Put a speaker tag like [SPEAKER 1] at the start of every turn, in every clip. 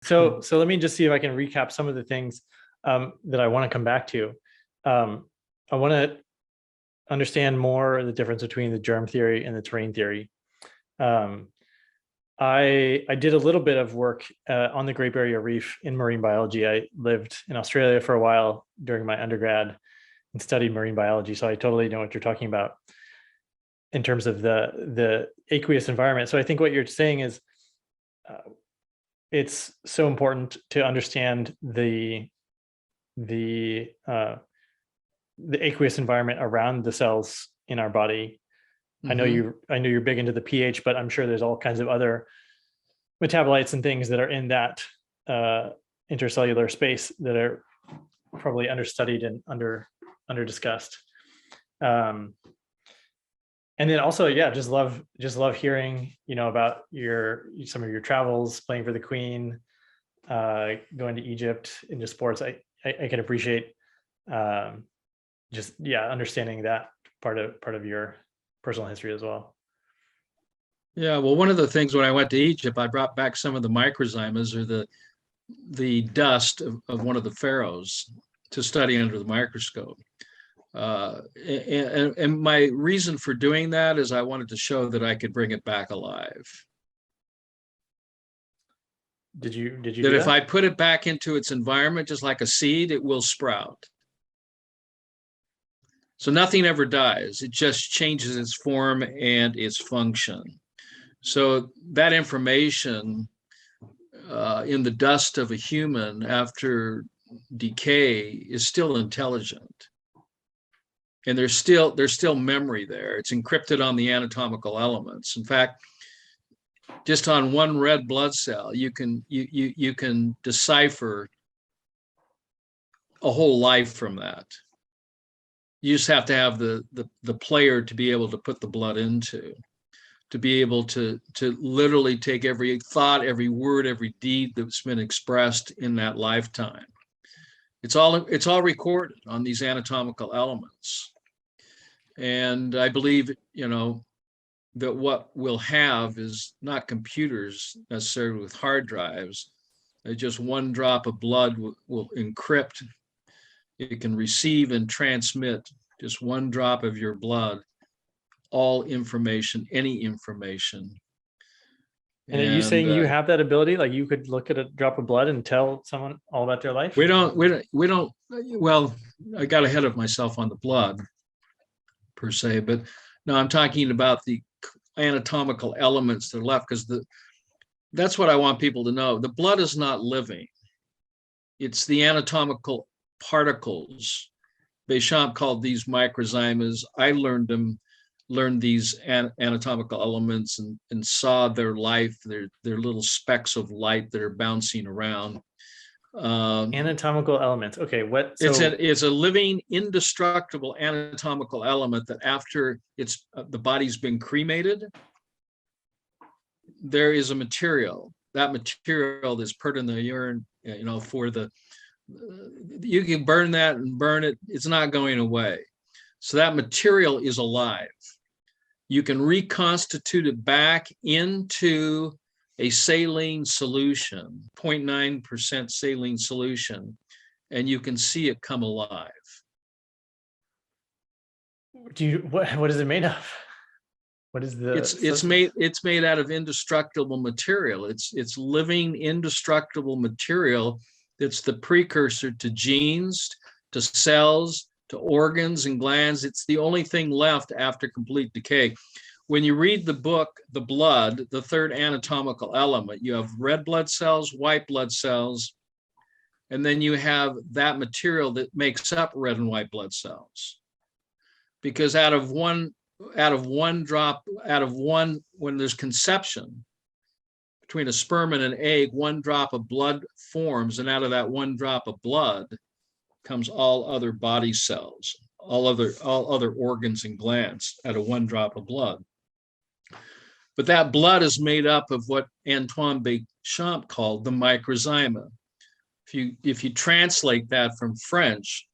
[SPEAKER 1] So let me just see if I can recap some of the things that I want to come back to. I want to understand more the difference between the germ theory and the terrain theory. I did a little bit of work on the Great Barrier Reef in marine biology. I lived in Australia for a while during my undergrad and studied marine biology, so I totally know what you're talking about in terms of the aqueous environment. So I think what you're saying is it's so important to understand the aqueous environment around the cells in our body. I know you're big into the pH, but I'm sure there's all kinds of other metabolites and things that are in that intercellular space that are probably understudied and under discussed. And then also, yeah, just love hearing, about some of your travels, playing for the Queen, going to Egypt, into sports. I can appreciate understanding that part of your personal history as well.
[SPEAKER 2] Yeah, well, one of the things when I went to Egypt, I brought back some of the microzymas, or the dust of one of the pharaohs, to study under the microscope. And my reason for doing that is I wanted to show that I could bring it back alive.
[SPEAKER 1] Did you
[SPEAKER 2] that
[SPEAKER 1] do
[SPEAKER 2] if I put it back into its environment, just like a seed, it will sprout. So nothing ever dies. It just changes its form and its function. So that information in the dust of a human after decay is still intelligent. And there's still memory there. It's encrypted on the anatomical elements. In fact, just on one red blood cell, you can decipher a whole life from that. You just have to have the player to be able to put the blood into, to be able to literally take every thought, every word, every deed that's been expressed in that lifetime. It's all recorded on these anatomical elements. And I believe, that what we'll have is not computers necessarily with hard drives. Just one drop of blood will encrypt. It can receive and transmit, just one drop of your blood, all information, any information.
[SPEAKER 1] And are you saying you have that ability? Like you could look at a drop of blood and tell someone all about their life?
[SPEAKER 2] We don't, well, I got ahead of myself on the blood per se, but no, I'm talking about the anatomical elements that are left, because that's what I want people to know. The blood is not living. It's the anatomical particles. Béchamp called these microzymas. I learned these anatomical elements and saw their life, their little specks of light that are bouncing around.
[SPEAKER 1] Anatomical elements. Okay, what? So
[SPEAKER 2] it's a living, indestructible anatomical element that after the body's been cremated, there is a material. That material that's put in the urine, you can burn that and burn it. It's not going away. So that material is alive. You can reconstitute it back into a saline solution, 0.9% saline solution, and you can see it come alive.
[SPEAKER 1] What is it made of? What is the?
[SPEAKER 2] It's made out of indestructible material. It's living, indestructible material that's the precursor to genes, to cells, to organs and glands. It's the only thing left after complete decay. When you read the book, The Blood, the third anatomical element, you have red blood cells, white blood cells, and then you have that material that makes up red and white blood cells. Because when there's conception between a sperm and an egg, one drop of blood forms, and out of that one drop of blood comes all other body cells, all other organs and glands out of one drop of blood. But that blood is made up of what Antoine Béchamp called the microzyma. If you translate that from French,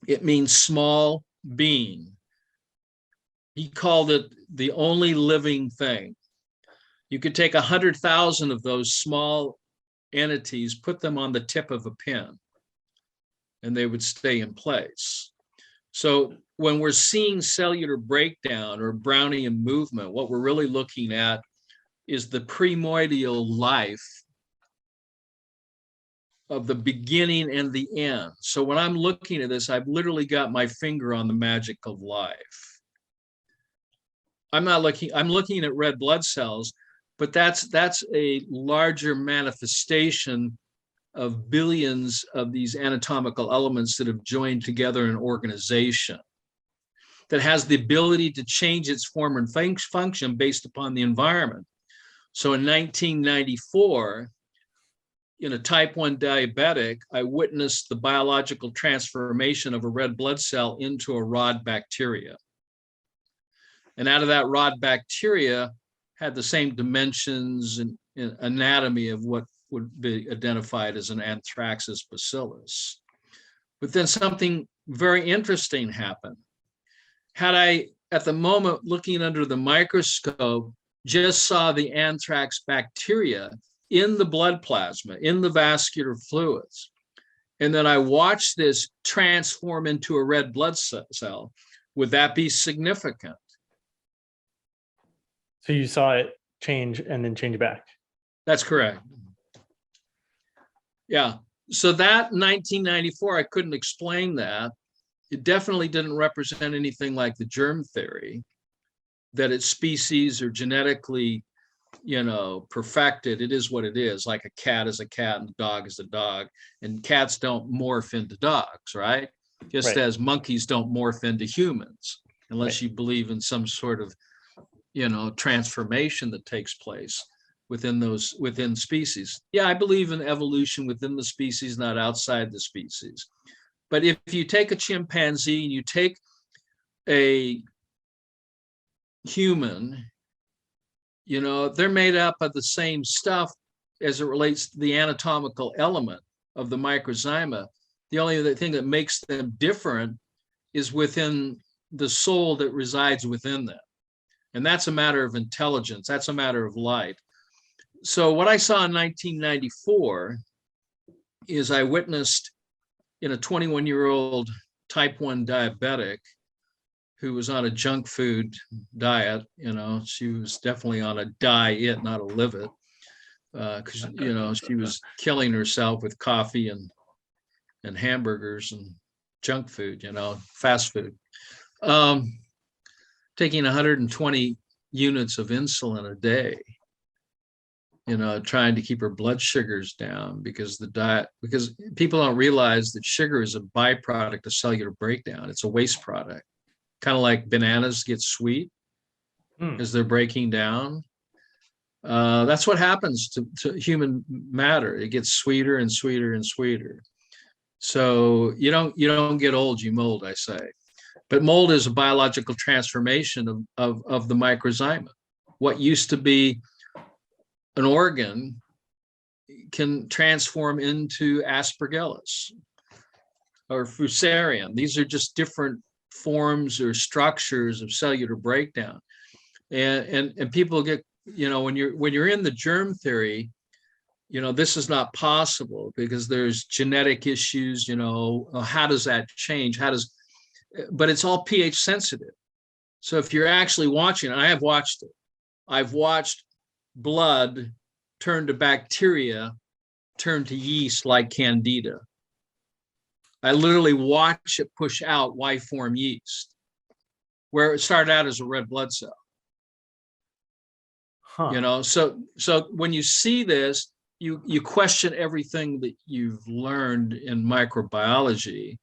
[SPEAKER 2] it means small being. He called it the only living thing. You could take 100,000 of those small entities, put them on the tip of a pin, and they would stay in place. So when we're seeing cellular breakdown or Brownian movement, what we're really looking at is the primordial life of the beginning and the end. So when I'm looking at this, I've literally got my finger on the magic of life. I'm looking at red blood cells, but that's a larger manifestation of billions of these anatomical elements that have joined together an organization that has the ability to change its form and function based upon the environment. So in 1994, in a type 1 diabetic, I witnessed the biological transformation of a red blood cell into a rod bacteria. And out of that rod bacteria had the same dimensions and anatomy of what would be identified as an anthraxis bacillus. But then something very interesting happened. Had I, at the moment, looking under the microscope, just saw the anthrax bacteria in the blood plasma, in the vascular fluids, and then I watched this transform into a red blood cell, would that be significant?
[SPEAKER 1] So you saw it change and then change back.
[SPEAKER 2] That's correct. Yeah. So that 1994, I couldn't explain that. It definitely didn't represent anything like the germ theory, that its species are genetically, perfected. It is what it is. Like a cat is a cat and a dog is a dog. And cats don't morph into dogs, right? Just as monkeys don't morph into humans, unless you believe in some sort of, transformation that takes place within species. Yeah, I believe in evolution within the species, not outside the species. But if you take a chimpanzee and you take a human, they're made up of the same stuff as it relates to the anatomical element of the microzyma. The only thing that makes them different is within the soul that resides within them. And that's a matter of intelligence. That's a matter of light. So what I saw in 1994 is I witnessed in a 21-year-old type 1 diabetic who was on a junk food diet. She was definitely on a diet, not a live it, because she was killing herself with coffee and hamburgers and junk food, fast food. Taking 120 units of insulin a day, trying to keep her blood sugars down because people don't realize that sugar is a byproduct of cellular breakdown. It's a waste product, kind of like bananas get sweet as they're breaking down. That's what happens to human matter. It gets sweeter and sweeter and sweeter. So you don't get old, you mold, I say. But mold is a biological transformation of the microzyma. What used to be an organ can transform into aspergillus or fusarium. These are just different forms or structures of cellular breakdown. And people get, when you're in the germ theory, this is not possible because there's genetic issues, how does that change? But it's all pH sensitive. So if you're actually watching, and I have watched it, I've watched blood turn to bacteria, turn to yeast like candida. I literally watch it push out Y-form yeast, where it started out as a red blood cell. So when you see this, you question everything that you've learned in microbiology,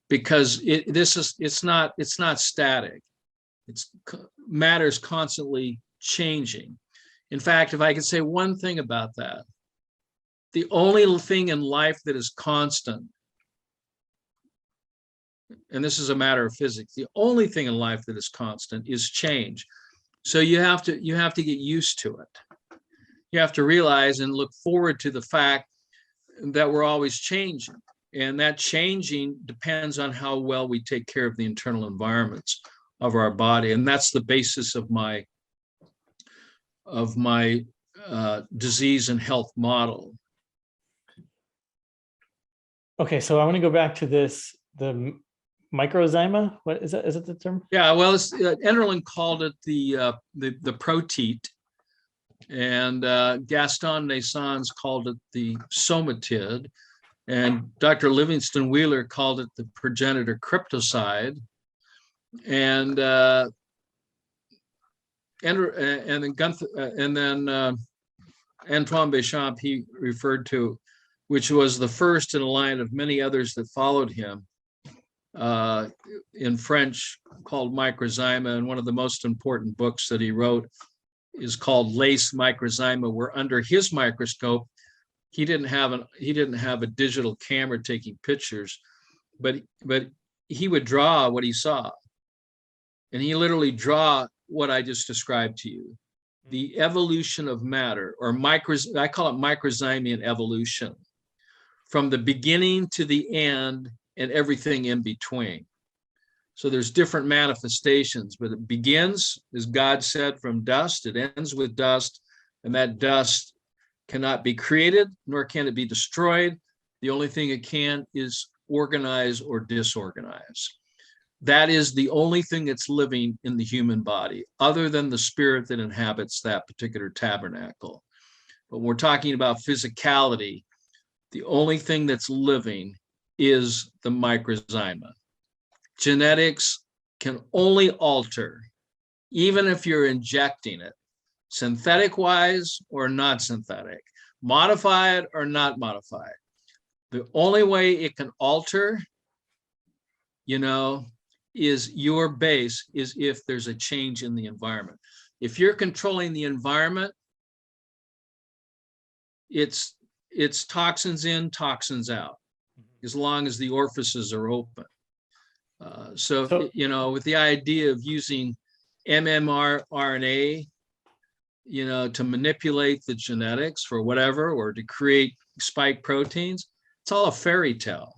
[SPEAKER 2] because it's not static. Matter's constantly changing. In fact, if I could say one thing about that, the only thing in life that is constant, and this is a matter of physics, the only thing in life that is constant is change. So you have to get used to it. You have to realize and look forward to the fact that we're always changing. And that changing depends on how well we take care of the internal environments of our body. And that's the basis of my disease and health model.
[SPEAKER 1] Okay, so I want to go back to this, the microzyma. What is that? Is it the term?
[SPEAKER 2] Yeah, well, Enderlin called it the proteat, and Gaston Naessens called it the somatid, and Dr. Livingston Wheeler called it the progenitor cryptocide, and then Antoine Béchamp he referred to, which was the first in a line of many others that followed him, in French, called Microzyma. And one of the most important books that he wrote is called Lace Microzyma, where under his microscope, he didn't have a digital camera taking pictures, but he would draw what he saw. And he literally draw what I just described to you. The evolution of matter, or I call it microzymian evolution, from the beginning to the end and everything in between. So there's different manifestations, but it begins, as God said, from dust. It ends with dust, and that dust cannot be created, nor can it be destroyed. The only thing it can is organize or disorganize. That is the only thing that's living in the human body, other than the spirit that inhabits that particular tabernacle. But when we're talking about physicality, the only thing that's living is the microzyma. Genetics can only alter, even if you're injecting it, synthetic wise or not synthetic, modified or not modified. The only way it can alter, is your base, is if there's a change in the environment. If you're controlling the environment, it's toxins in, toxins out, as long as the orifices are open. So, with the idea of using mRNA, to manipulate the genetics for whatever, or to create spike proteins, it's all a fairy tale.